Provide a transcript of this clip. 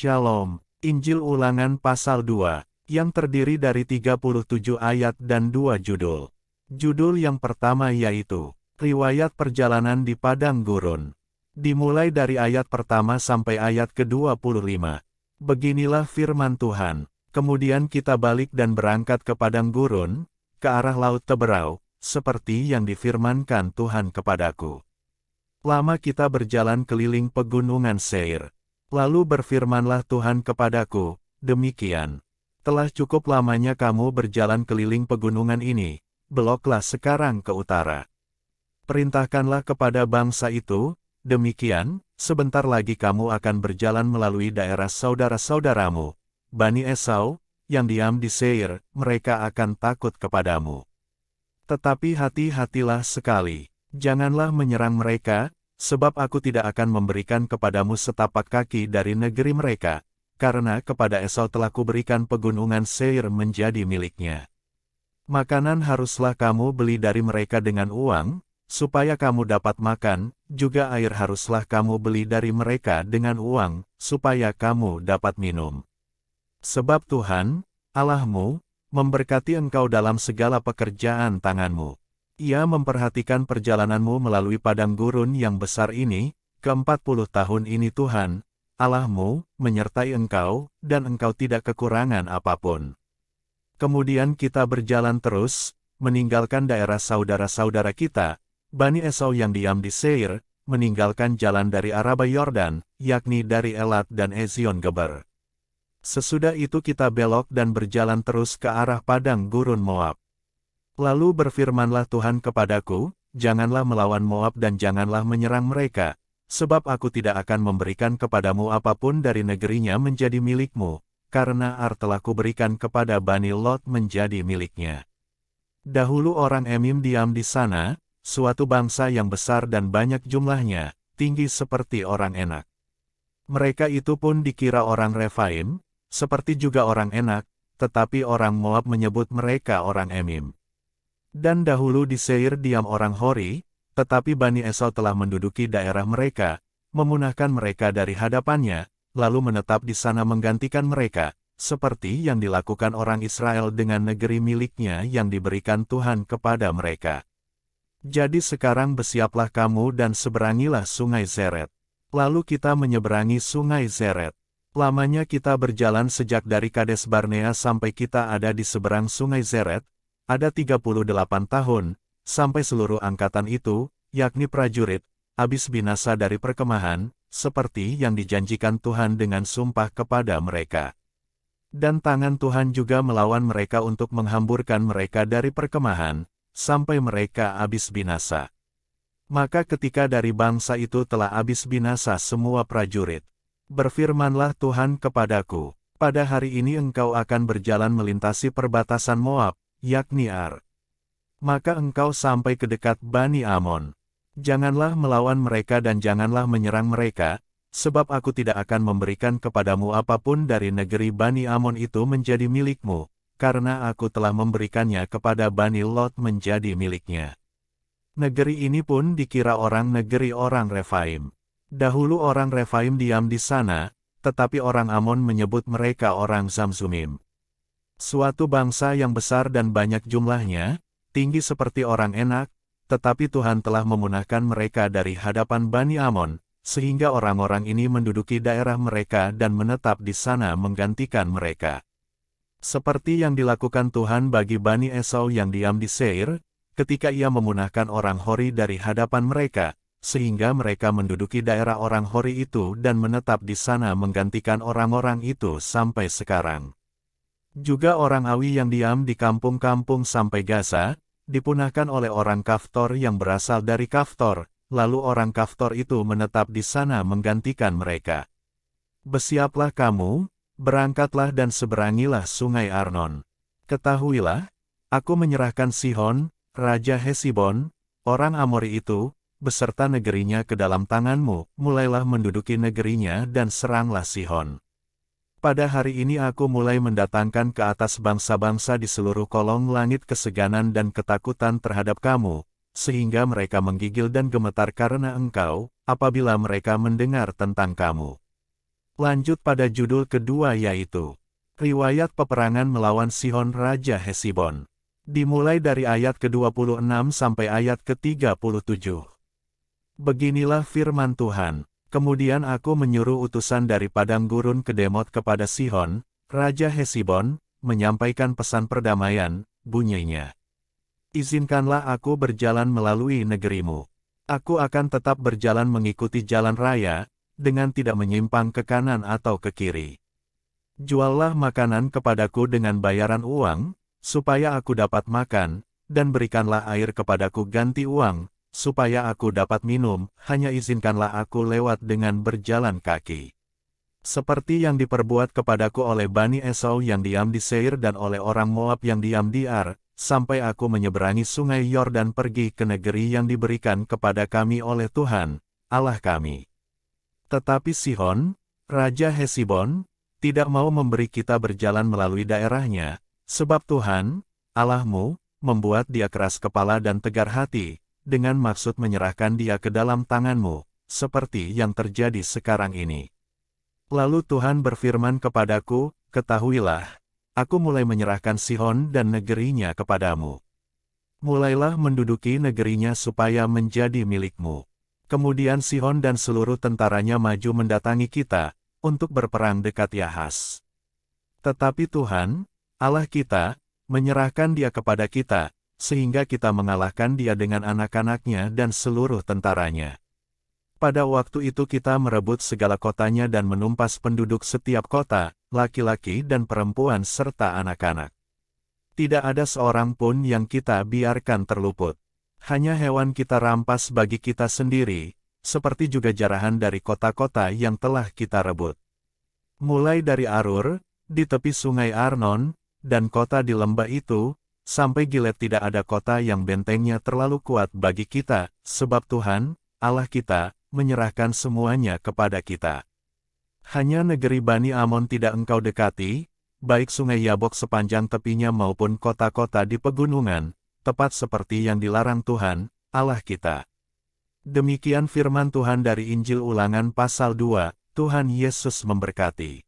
Shalom, Injil Ulangan pasal 2, yang terdiri dari 37 ayat dan 2 judul. Judul yang pertama yaitu, Riwayat Perjalanan di Padang Gurun. Dimulai dari ayat pertama sampai ayat ke-25. Beginilah firman Tuhan, kemudian kita balik dan berangkat ke Padang Gurun, ke arah Laut Teberau, seperti yang difirmankan Tuhan kepadaku. Lama kita berjalan keliling pegunungan Seir. Lalu berfirmanlah Tuhan kepadaku, demikian. Telah cukup lamanya kamu berjalan keliling pegunungan ini, beloklah sekarang ke utara. Perintahkanlah kepada bangsa itu, demikian, sebentar lagi kamu akan berjalan melalui daerah saudara-saudaramu, Bani Esau, yang diam di Seir, mereka akan takut kepadamu. Tetapi hati-hatilah sekali, janganlah menyerang mereka, sebab aku tidak akan memberikan kepadamu setapak kaki dari negeri mereka, karena kepada Esau telah kuberikan pegunungan Seir menjadi miliknya. Makanan haruslah kamu beli dari mereka dengan uang, supaya kamu dapat makan, juga air haruslah kamu beli dari mereka dengan uang, supaya kamu dapat minum. Sebab Tuhan, Allahmu, memberkati engkau dalam segala pekerjaan tanganmu. Ia memperhatikan perjalananmu melalui padang gurun yang besar ini, ke-40 tahun ini Tuhan, Allahmu, menyertai engkau, dan engkau tidak kekurangan apapun. Kemudian kita berjalan terus, meninggalkan daerah saudara-saudara kita, Bani Esau yang diam di Seir, meninggalkan jalan dari Araba Yordan, yakni dari Elat dan Ezion Geber. Sesudah itu kita belok dan berjalan terus ke arah padang gurun Moab. Lalu berfirmanlah Tuhan kepadaku, janganlah melawan Moab dan janganlah menyerang mereka, sebab aku tidak akan memberikan kepadamu apapun dari negerinya menjadi milikmu, karena Ar telah kuberikan kepada Bani Lot menjadi miliknya. Dahulu orang Emim diam di sana, suatu bangsa yang besar dan banyak jumlahnya, tinggi seperti orang Enak. Mereka itu pun dikira orang Refaim, seperti juga orang Enak, tetapi orang Moab menyebut mereka orang Emim. Dan dahulu di Seir diam orang Hori, tetapi Bani Esau telah menduduki daerah mereka, memunahkan mereka dari hadapannya, lalu menetap di sana menggantikan mereka, seperti yang dilakukan orang Israel dengan negeri miliknya yang diberikan Tuhan kepada mereka. Jadi sekarang bersiaplah kamu dan seberangilah sungai Zeret. Lalu kita menyeberangi sungai Zeret. Lamanya kita berjalan sejak dari Kades Barnea sampai kita ada di seberang sungai Zeret, ada 38 tahun, sampai seluruh angkatan itu, yakni prajurit, habis binasa dari perkemahan, seperti yang dijanjikan Tuhan dengan sumpah kepada mereka. Dan tangan Tuhan juga melawan mereka untuk menghamburkan mereka dari perkemahan, sampai mereka habis binasa. Maka ketika dari bangsa itu telah habis binasa semua prajurit, berfirmanlah Tuhan kepadaku, pada hari ini engkau akan berjalan melintasi perbatasan Moab, yakni Ar. Maka engkau sampai ke dekat Bani Amon. Janganlah melawan mereka dan janganlah menyerang mereka, sebab aku tidak akan memberikan kepadamu apapun dari negeri Bani Amon itu menjadi milikmu, karena aku telah memberikannya kepada Bani Lot menjadi miliknya. Negeri ini pun dikira orang negeri orang Refaim. Dahulu orang Refaim diam di sana, tetapi orang Amon menyebut mereka orang Zamzumim. Suatu bangsa yang besar dan banyak jumlahnya, tinggi seperti orang Enak, tetapi Tuhan telah memunahkan mereka dari hadapan Bani Amon, sehingga orang-orang ini menduduki daerah mereka dan menetap di sana menggantikan mereka. Seperti yang dilakukan Tuhan bagi Bani Esau yang diam di Seir, ketika ia memunahkan orang Hori dari hadapan mereka, sehingga mereka menduduki daerah orang Hori itu dan menetap di sana menggantikan orang-orang itu sampai sekarang. Juga orang Awi yang diam di kampung-kampung sampai Gaza, dipunahkan oleh orang Kaftor yang berasal dari Kaftor, lalu orang Kaftor itu menetap di sana menggantikan mereka. Bersiaplah kamu, berangkatlah dan seberangilah sungai Arnon. Ketahuilah, aku menyerahkan Sihon, Raja Hesibon, orang Amori itu, beserta negerinya ke dalam tanganmu, mulailah menduduki negerinya dan seranglah Sihon. Pada hari ini aku mulai mendatangkan ke atas bangsa-bangsa di seluruh kolong langit keseganan dan ketakutan terhadap kamu, sehingga mereka menggigil dan gemetar karena engkau, apabila mereka mendengar tentang kamu. Lanjut pada judul kedua yaitu Riwayat Peperangan Melawan Sihon Raja Hesibon. Dimulai dari ayat ke-26 sampai ayat ke-37. Beginilah firman Tuhan. Kemudian aku menyuruh utusan dari padang gurun ke Demot kepada Sihon, Raja Hesibon, menyampaikan pesan perdamaian, bunyinya. Izinkanlah aku berjalan melalui negerimu. Aku akan tetap berjalan mengikuti jalan raya, dengan tidak menyimpang ke kanan atau ke kiri. Juallah makanan kepadaku dengan bayaran uang, supaya aku dapat makan, dan berikanlah air kepadaku ganti uang, supaya aku dapat minum, hanya izinkanlah aku lewat dengan berjalan kaki. Seperti yang diperbuat kepadaku oleh Bani Esau yang diam di Seir dan oleh orang Moab yang diam di Ar, sampai aku menyeberangi sungai Yordan pergi ke negeri yang diberikan kepada kami oleh Tuhan, Allah kami. Tetapi Sihon, Raja Hesibon, tidak mau memberi kita berjalan melalui daerahnya, sebab Tuhan, Allahmu, membuat dia keras kepala dan tegar hati, dengan maksud menyerahkan dia ke dalam tanganmu, seperti yang terjadi sekarang ini. Lalu Tuhan berfirman kepadaku, ketahuilah, aku mulai menyerahkan Sihon dan negerinya kepadamu. Mulailah menduduki negerinya supaya menjadi milikmu. Kemudian Sihon dan seluruh tentaranya maju mendatangi kita, untuk berperang dekat Yahas. Tetapi Tuhan, Allah kita, menyerahkan dia kepada kita, sehingga kita mengalahkan dia dengan anak-anaknya dan seluruh tentaranya. Pada waktu itu kita merebut segala kotanya dan menumpas penduduk setiap kota, laki-laki dan perempuan serta anak-anak. Tidak ada seorang pun yang kita biarkan terluput. Hanya hewan kita rampas bagi kita sendiri, seperti juga jarahan dari kota-kota yang telah kita rebut. Mulai dari Arur, di tepi sungai Arnon, dan kota di lembah itu, sampai Gilead tidak ada kota yang bentengnya terlalu kuat bagi kita, sebab Tuhan, Allah kita, menyerahkan semuanya kepada kita. Hanya negeri Bani Amon tidak engkau dekati, baik sungai Yabok sepanjang tepinya maupun kota-kota di pegunungan, tepat seperti yang dilarang Tuhan, Allah kita. Demikian firman Tuhan dari Injil Ulangan pasal 2, Tuhan Yesus memberkati.